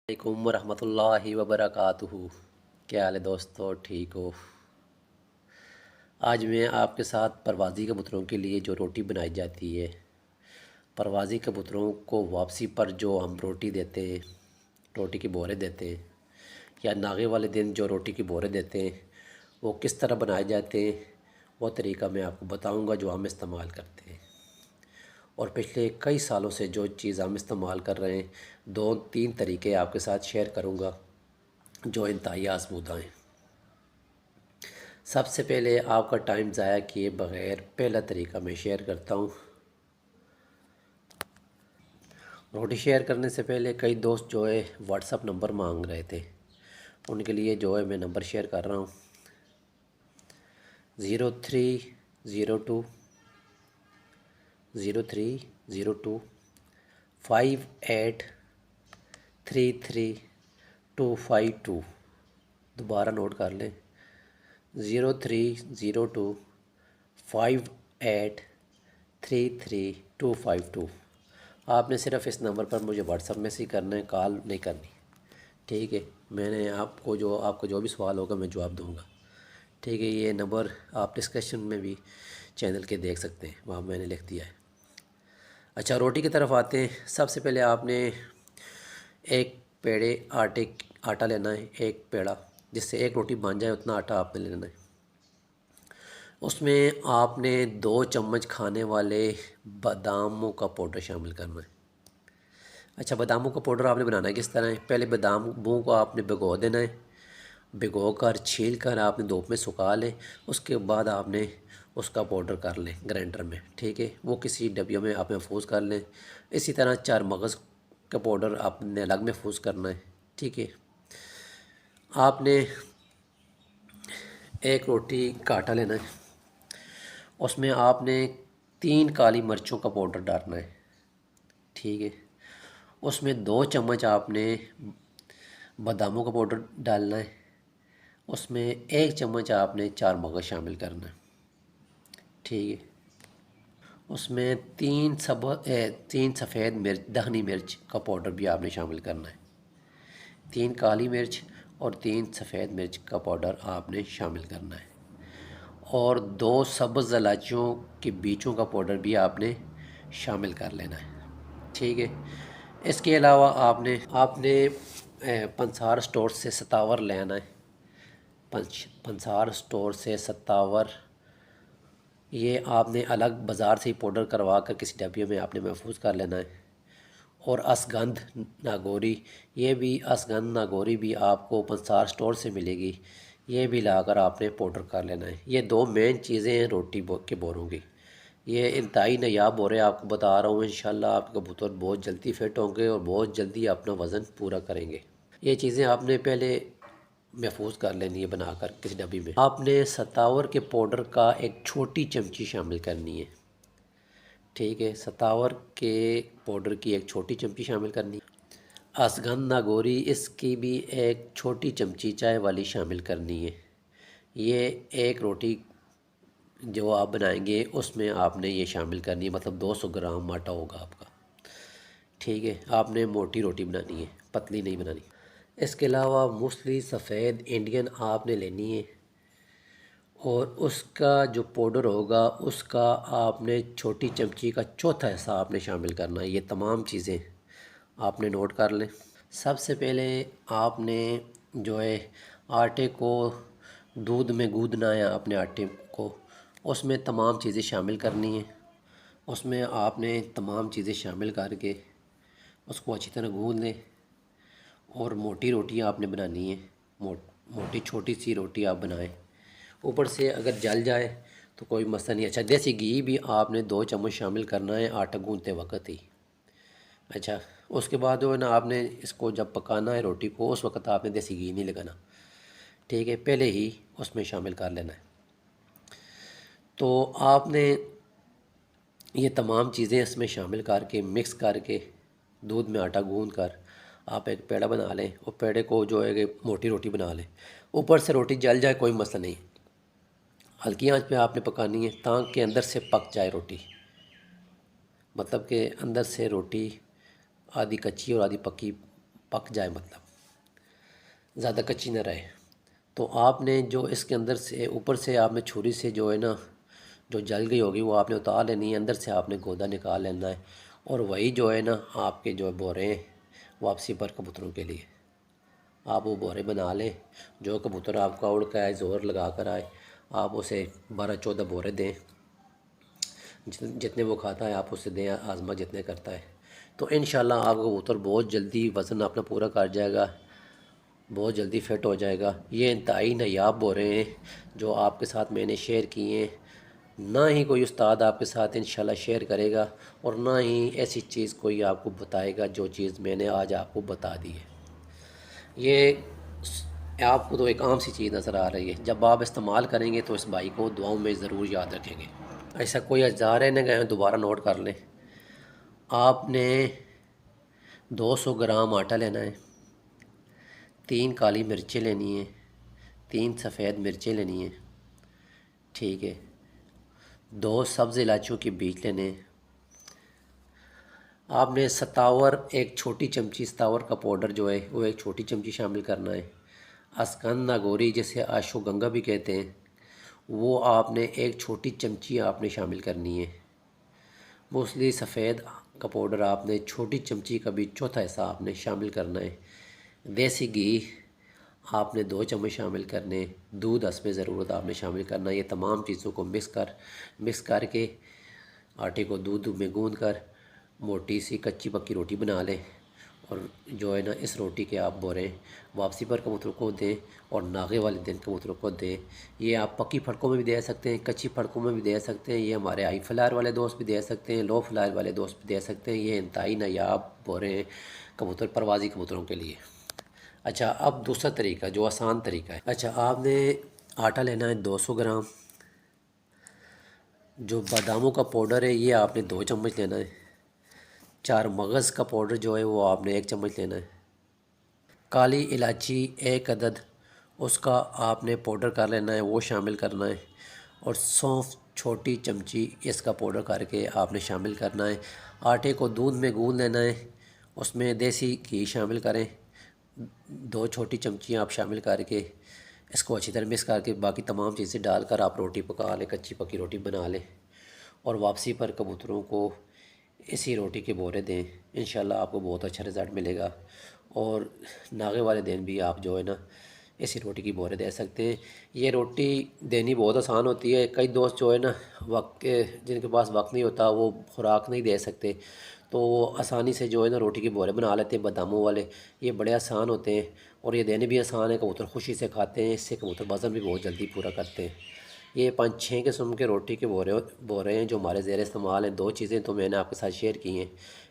अलैकुम रहमतुल्लाहि व बरकातुहू। क्या हाल है दोस्तों, ठीक हो? आज मैं आपके साथ परवाज़ी कबूतरों के लिए जो रोटी बनाई जाती है, परवाज़ी कबूतरों को वापसी पर जो हम रोटी देते हैं, रोटी के बोरे देते हैं, या नागे वाले दिन जो रोटी के बोरे देते हैं, वो किस तरह बनाए जाते हैं, वो तरीका मैं आपको बताऊंगा जो हम इस्तेमाल करते हैं। और पिछले कई सालों से जो चीज़ हम इस्तेमाल कर रहे हैं, दो तीन तरीके आपके साथ शेयर करूंगा जो इंतहाई आजमूदा हैं। सबसे पहले आपका टाइम ज़ाया किए बग़ैर पहला तरीका मैं शेयर करता हूँ। रोटी शेयर करने से पहले कई दोस्त जो है व्हाट्सअप नंबर मांग रहे थे, उनके लिए जो है मैं नंबर शेयर कर रहा हूँ। 0302 दोबारा नोट कर लें। 0302583322। आपने सिर्फ इस नंबर पर मुझे व्हाट्सअप मैसेज करना है, कॉल नहीं करनी, ठीक है? मैंने आपको जो भी सवाल होगा मैं जवाब दूंगा, ठीक है? ये नंबर आप डिस्कशन में भी चैनल के देख सकते हैं, वहाँ मैंने लिख दिया है। अच्छा, रोटी की तरफ आते हैं। सबसे पहले आपने एक पेड़े आटा लेना है, एक पेड़ा, जिससे एक रोटी बन जाए उतना आटा आपने लेना है। उसमें आपने 2 चम्मच खाने वाले बादामों का पाउडर शामिल करना है। अच्छा, बादामों का पाउडर आपने बनाना है किस तरह है? पहले बादामों को आपने भिगो देना है, भिगो कर छील कर आपने धूप में सुखा लें। उसके बाद आपने उसका पाउडर कर लें ग्राइंडर में, ठीक है? वो किसी डब्बियों में आप महफूज कर लें। इसी तरह 4 मगज़ का पाउडर आपने अलग महफूज करना है, ठीक है? आपने एक रोटी का आटा लेना है, उसमें आपने 3 काली मिर्चों का पाउडर डालना है, ठीक है? उसमें 2 चम्मच आपने बादामों का पाउडर डालना है। उसमें 1 चम्मच आपने 4 मगज़ शामिल करना है, ठीक है? उसमें 3 सफ़ेद मिर्च, दखनी मिर्च का पाउडर भी आपने शामिल करना है। 3 काली मिर्च और 3 सफ़ेद मिर्च का पाउडर आपने शामिल करना है। और 2 सब्ज़ इलायचियों के बीजों का पाउडर भी आपने शामिल कर लेना है, ठीक है? इसके अलावा आपने आपने पंसार स्टोर से सतावर लेना है। पंसार स्टोर से सतावर, ये आपने अलग बाज़ार से ही पाउडर करवा कर किसी डब्बे में आपने महफूज कर लेना है। और असगंध नागौरी, ये भी असगंध नागौरी भी आपको पंसार स्टोर से मिलेगी, ये भी लाकर आपने पाउडर कर लेना है। ये 2 मेन चीज़ें हैं रोटी के बोरों की। ये इंतहाई नायाब बोरे आपको बता रहा हूँ। इंशाल्लाह आपके कबूतर बहुत जल्दी फिट होंगे और बहुत जल्दी अपना वज़न पूरा करेंगे। ये चीज़ें आपने पहले महफूज कर लेनी है बनाकर किसी डब्बी में। आपने सतावर के पाउडर का एक छोटी चमची शामिल करनी है, ठीक है? सतावर के पाउडर की एक छोटी चमची शामिल करनी है। असगंध नागौरी, इसकी भी एक छोटी चमची चाय वाली शामिल करनी है। ये एक रोटी जो आप बनाएंगे उसमें आपने ये शामिल करनी है, मतलब 200 ग्राम आटा होगा आपका, ठीक है? आपने मोटी रोटी बनानी है, पतली नहीं बनानी। इसके अलावा मूसली सफ़ेद इंडियन आपने लेनी है, और उसका जो पाउडर होगा उसका आपने छोटी चमची का चौथा हिस्सा आपने शामिल करना है। ये तमाम चीज़ें आपने नोट कर लें। सबसे पहले आपने जो है आटे को दूध में गूँदना है। आपने आटे को उसमें तमाम चीज़ें शामिल करनी है। उसमें आपने तमाम चीज़ें शामिल करके उसको अच्छी तरह गूँद लें। और मोटी रोटी आपने बनानी है, मोटी छोटी सी रोटी आप बनाएं। ऊपर से अगर जल जाए तो कोई मसला नहीं। अच्छा, देसी घी भी आपने 2 चम्मच शामिल करना है आटा गूंदते वक्त ही। अच्छा, उसके बाद जो है ना, आपने इसको जब पकाना है रोटी को, उस वक्त आपने देसी घी नहीं लगाना, ठीक है? पहले ही उसमें शामिल कर लेना है। तो आपने ये तमाम चीज़ें इसमें शामिल करके मिक्स करके दूध में आटा गूंद कर आप एक पेड़ा बना लें, और पेड़े को जो है कि मोटी रोटी बना लें। ऊपर से रोटी जल जाए कोई मसला नहीं, हल्की आंच पे आपने पकानी है ताकि अंदर से पक जाए रोटी, मतलब कि अंदर से रोटी आधी कच्ची और आधी पक्की पक जाए, मतलब ज़्यादा कच्ची ना रहे। तो आपने जो इसके अंदर से ऊपर से आपने छुरी से जो है ना, जो जल गई होगी वो आपने उतार लेनी है, अंदर से आपने गोदा निकाल लेना है। और वही जो है ना आपके जो बोरे हैं वापसी पर कबूतरों के लिए आप वो बोरे बना लें। जो कबूतर आपका उड़ के आए, ज़ोर लगा कर आए, आप उसे 12-14 बोरे दें। जितने वो खाता है आप उसे दें, आज़मा जितने करता है। तो इंशाल्लाह आपका कबूतर बहुत जल्दी वज़न अपना पूरा कर जाएगा, बहुत जल्दी फिट हो जाएगा। ये इंतहाई नायाब बोरे हैं जो आपके साथ मैंने शेयर किए हैं। ना ही कोई उस्ताद आपके साथ इंशाल्लाह शेयर करेगा और ना ही ऐसी चीज़ कोई आपको बताएगा जो चीज़ मैंने आज आपको बता दी है। ये आपको तो एक आम सी चीज़ नज़र आ रही है, जब आप इस्तेमाल करेंगे तो इस भाई को दुआओं में ज़रूर याद रखेंगे। ऐसा कोई अज़ा रहने गए, दोबारा नोट कर लें। आपने 200 ग्राम आटा लेना है, 3 काली मिर्चें लेनी है, 3 सफ़ेद मिर्चें लेनी है, ठीक है। 2 सब्ज़ इलायचियों के बीज लेने हैं। आपने सतावर, एक छोटी चमची सतावर का पाउडर जो है वो एक छोटी चमची शामिल करना है। अस्कन नागौरी जिसे अश्वगंधा भी कहते हैं, वो आपने एक छोटी चमची आपने शामिल करनी है। मूसली सफ़ेद का पाउडर आपने छोटी चमची का भी चौथा हिस्सा आपने शामिल करना है। देसी घी आपने 2 चम्मच शामिल करने। दूध हस्बे ज़रूरत आपने शामिल करना है। ये तमाम चीज़ों को मिक्स करके आटे को दूध में गूंद कर मोटी सी कच्ची पक्की रोटी बना लें। और जो है ना इस रोटी के आप बोरे वापसी पर कबूतरों को दें और नागे वाले दिन कबूतरों को दें। ये आप पक्की फड़कों में भी दे सकते हैं, कच्ची फड़कों में भी दे सकते हैं। ये हमारे हाई फ्लायर वाले दोस्त भी दे सकते हैं, लो फ्लायर वाले दोस्त भी दे सकते हैं। ये इंतहाई नायाब बोरे हैं कबूतर परवाज़ी कबूतरों के लिए। अच्छा, अब दूसरा तरीका जो आसान तरीका है। अच्छा, आपने आटा लेना है 200 ग्राम। जो बादामों का पाउडर है ये आपने 2 चम्मच लेना है। 4 मगज़ का पाउडर जो है वो आपने 1 चम्मच लेना है। काली इलायची 1 अदद, उसका आपने पाउडर कर लेना है, वो शामिल करना है। और सौंफ छोटी चमची इसका पाउडर करके आपने शामिल करना है। आटे को दूध में गूंद लेना है, उसमें देसी घी शामिल करें, 2 छोटी चमचियाँ आप शामिल करके इसको अच्छी तरह मिक्स करके बाकी तमाम चीज़ें डालकर आप रोटी पका लें, कच्ची पकी रोटी बना लें। और वापसी पर कबूतरों को इसी रोटी के बोरे दें, इंशाल्लाह आपको बहुत अच्छा रिज़ल्ट मिलेगा। और नागे वाले दिन भी आप जो है ना इसी रोटी की बोरे दे सकते हैं। ये रोटी देनी बहुत आसान होती है। कई दोस्त जो है ना जिनके पास वक्त नहीं होता, वो खुराक नहीं दे सकते, तो वो आसानी से जो है ना रोटी के बोरे बना लेते हैं बादामों वाले। ये बड़े आसान होते हैं और ये देने भी आसान है, कबूतर खुशी से खाते हैं। इससे कबूतर वज़न भी बहुत जल्दी पूरा करते हैं। ये 5-6 किस्म के रोटी के बोरे हैं जो हमारे ज़ेर इस्तेमाल हैं। 2 चीज़ें तो मैंने आपके साथ शेयर की हैं।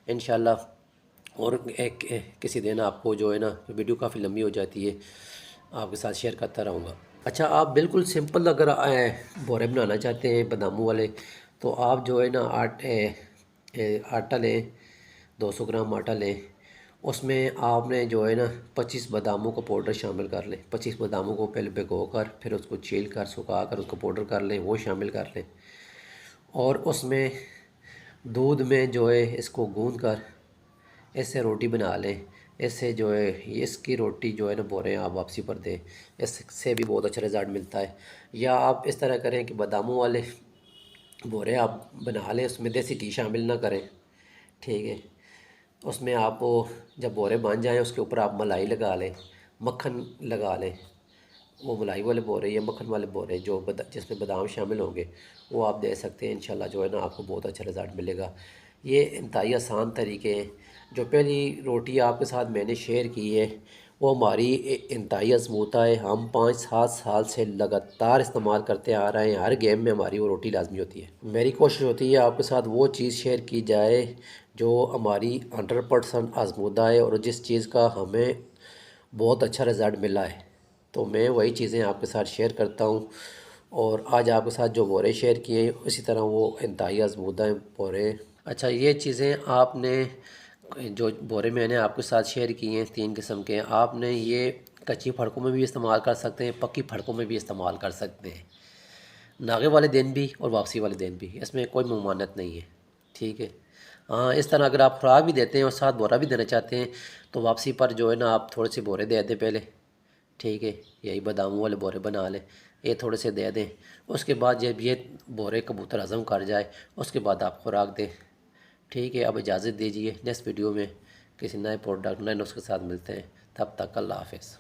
इंशाल्लाह और किसी दिन आपको जो है ना वीडियो काफ़ी लंबी हो जाती है, आपके साथ शेयर करता रहूँगा। अच्छा, आप बिल्कुल सिंपल अगर बोरे बनाना चाहते हैं बादामों वाले, तो आप जो है ना आटा लें, 200 ग्राम आटा लें। उसमें आपने जो है ना 25 बादामों का पाउडर शामिल कर लें। 25 बादामों को पहले भिगो कर फिर उसको छील कर सुखा कर उसको पाउडर कर लें, वो शामिल कर लें। और उसमें दूध में जो है इसको गूंद कर इससे रोटी बना लें। इससे जो है इसकी रोटी जो है ना बोरे आप वापसी पर दें, इससे भी बहुत अच्छा रिज़ल्ट मिलता है। या आप इस तरह करें कि बादामों वाले बोरे आप बना लें, उसमें देसी घी शामिल ना करें, ठीक है। उसमें आप जब बोरे बन जाएं उसके ऊपर आप मलाई लगा लें, मक्खन लगा लें। वो मलाई वाले बोरे या मक्खन वाले बोरे जो जिसमें बादाम शामिल होंगे वो आप दे सकते हैं। इंशाल्लाह जो है ना आपको बहुत अच्छा रिज़ल्ट मिलेगा। ये इंतहाई आसान तरीके हैं। जो पहली रोटी आपके साथ मैंने शेयर की है वो हमारी इंतहाई आजमूदा है। हम 5-7 साल से लगातार इस्तेमाल करते आ रहे हैं। हर गेम में हमारी वो रोटी लाजमी होती है। मेरी कोशिश होती है आपके साथ वो चीज़ शेयर की जाए जो हमारी 100% आजमूदा है और जिस चीज़ का हमें बहुत अच्छा रिज़ल्ट मिला है, तो मैं वही चीज़ें आपके साथ शेयर करता हूँ। और आज आपके साथ जो बोरे शेयर किए हैं इसी तरह वो इंतहाई आजमूदा बोरे। अच्छा, ये चीज़ें आपने जो बोरे मैंने आपके साथ शेयर किए हैं 3 किस्म के, आपने ये कच्ची फड़कों में भी इस्तेमाल कर सकते हैं, पक्की फड़कों में भी इस्तेमाल कर सकते हैं। नागे वाले दिन भी और वापसी वाले दिन भी, इसमें कोई ममानत नहीं है, ठीक है। हाँ, इस तरह अगर आप खुराक भी देते हैं और साथ बोरा भी देना चाहते हैं तो वापसी पर जो है ना आप थोड़े से बोरे दे दें पहले, ठीक है, यही बादामों वाले बोरे बना लें, ये थोड़े से दे दें। उसके बाद जब ये बोरे कबूतर हज़म कर जाए उसके बाद आप खुराक दें। ठीक है, अब इजाज़त दीजिए, नेक्स्ट वीडियो में किसी नए प्रोडक्ट नए नुस्खे के साथ मिलते हैं, तब तक अल्लाह हाफ़िज़।